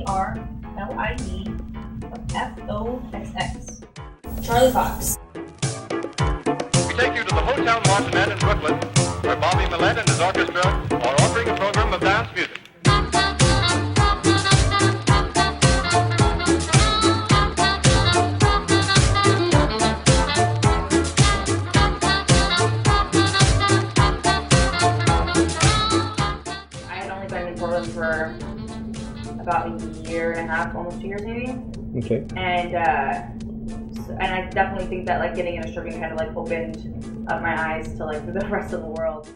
CharlieFoxx. Charlie Foxx. We take you to the Hotel Martinet in Brooklyn, where Bobby Millett and his orchestra are offering a program of dance music. I had only been in Portland for about a year and a half, almost 2 years maybe. Okay. And I definitely think that like getting into stripping kind of like opened up my eyes to like the rest of the world.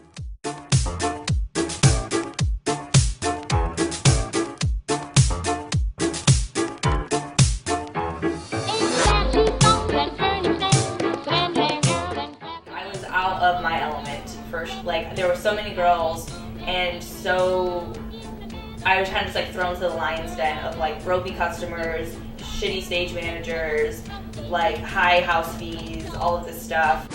I was out of my element first. Like there were so many girls, and so I was kind of just like thrown to the lion's den of like ropey customers, shitty stage managers, like high house fees, all of this stuff.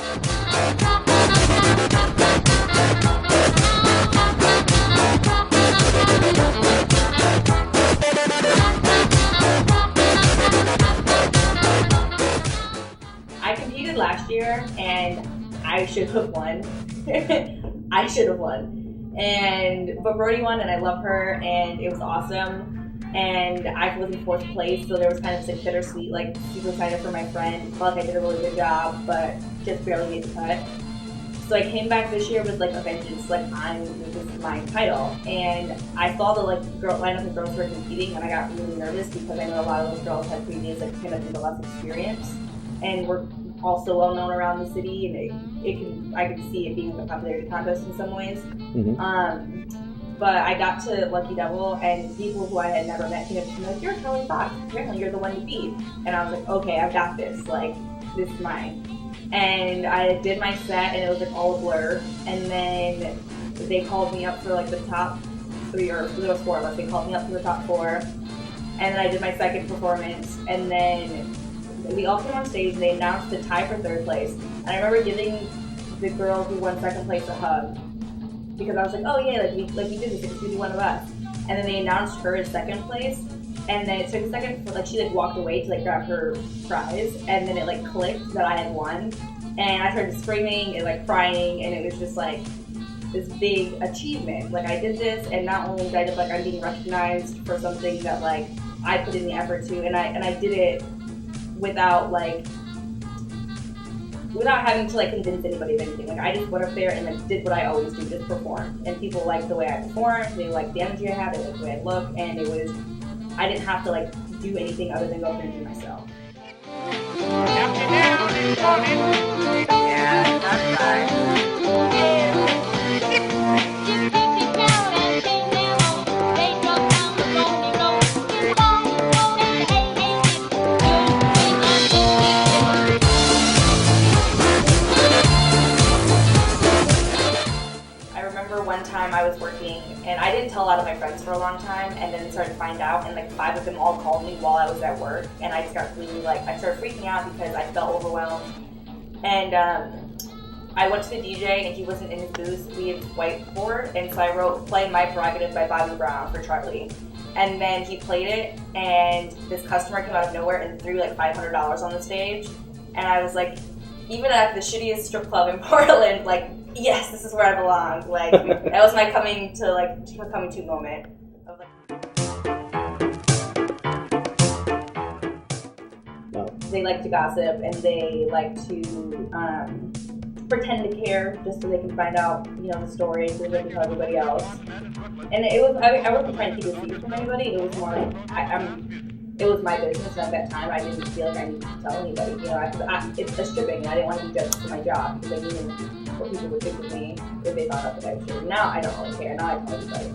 I competed last year and I should have won. I should have won. But Brody won and I love her and it was awesome. And I was in 4th place, so there was kind of this like bittersweet, like super excited for my friend. Felt like I did a really good job, but just barely made the cut. So I came back this year with like a vengeance, like this is my title. And I saw the like lineup of girls who were competing, and I got really nervous because I know a lot of those girls had previous like kind of less experience, and were also well known around the city, and I could see it being like a popularity contest in some ways. Mm-hmm. But I got to Lucky Devil, and people who I had never met came up to me like, "You're Charlie Foxx. Apparently, you're the one to beat." And I was like, "Okay, I've got this. Like, this is mine." And I did my set, and it was like all a blur. And then they called me up for like the top 3, or there was 4 of us. They called me up for the top 4, and then I did my second performance, and then we all came on stage, and they announced the tie for 3rd place. And I remember giving the girl who won 2nd place a hug, because I was like, oh yeah, like we did this, it's really one of us. And then they announced her as 2nd place, and then it took a second for like she like walked away to like grab her prize, and then it like clicked that I had won, and I started screaming and like crying, and it was just like this big achievement. Like I did this, and not only did I just like I'm being recognized for something that like I put in the effort to, and I did it without having to like convince anybody of anything. Like I just went up there and like did what I always do, just perform. And people liked the way I performed, they liked the energy I had, they liked the way I looked, and I didn't have to like do anything other than go up there and be myself. Yeah, that's right. One time I was working, and I didn't tell a lot of my friends for a long time, and then started to find out, and like 5 of them all called me while I was at work, and I just got really like, I started freaking out because I felt overwhelmed. And I went to the DJ, and he wasn't in his booth. We had whiteboard, and so I wrote "Play My Prerogative" by Bobby Brown for Charlie. And then he played it, and this customer came out of nowhere and threw like $500 on the stage, and I was like, even at the shittiest strip club in Portland, like, yes, this is where I belong. Like, that was my coming to moment. They like to gossip, and they like to pretend to care just so they can find out, the stories so they can tell everybody else. And I wasn't trying to keep a secret from anybody. It was more it was my business, and at that time I didn't feel like I needed to tell anybody. It's a stripping, and I didn't want to be judged for my job because I knew what people would think of me if they found out that I was stripping. Now I don't really care. Now I tell everybody.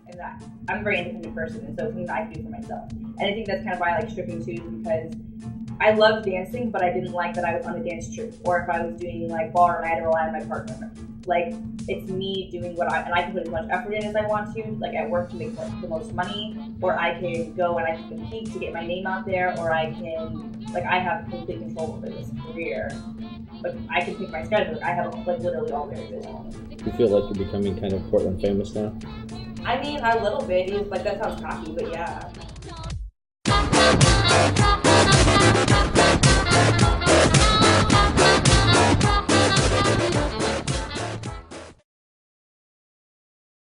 And I'm a very independent person, and so it's something that I can do for myself. And I think that's kind of why I like stripping too, because I loved dancing, but I didn't like that I was on a dance troupe, or if I was doing like ballroom, I had to rely on my partner. Like, it's me doing and I can put as much effort in as I want to. Like, I work to make the most money, or I can go and I can compete to get my name out there, or I can, like, I have complete control over this career. But I can pick my schedule. I have like literally all Thursdays. You feel like you're becoming kind of Portland famous now? I mean, a little bit. Like that sounds cocky, but yeah.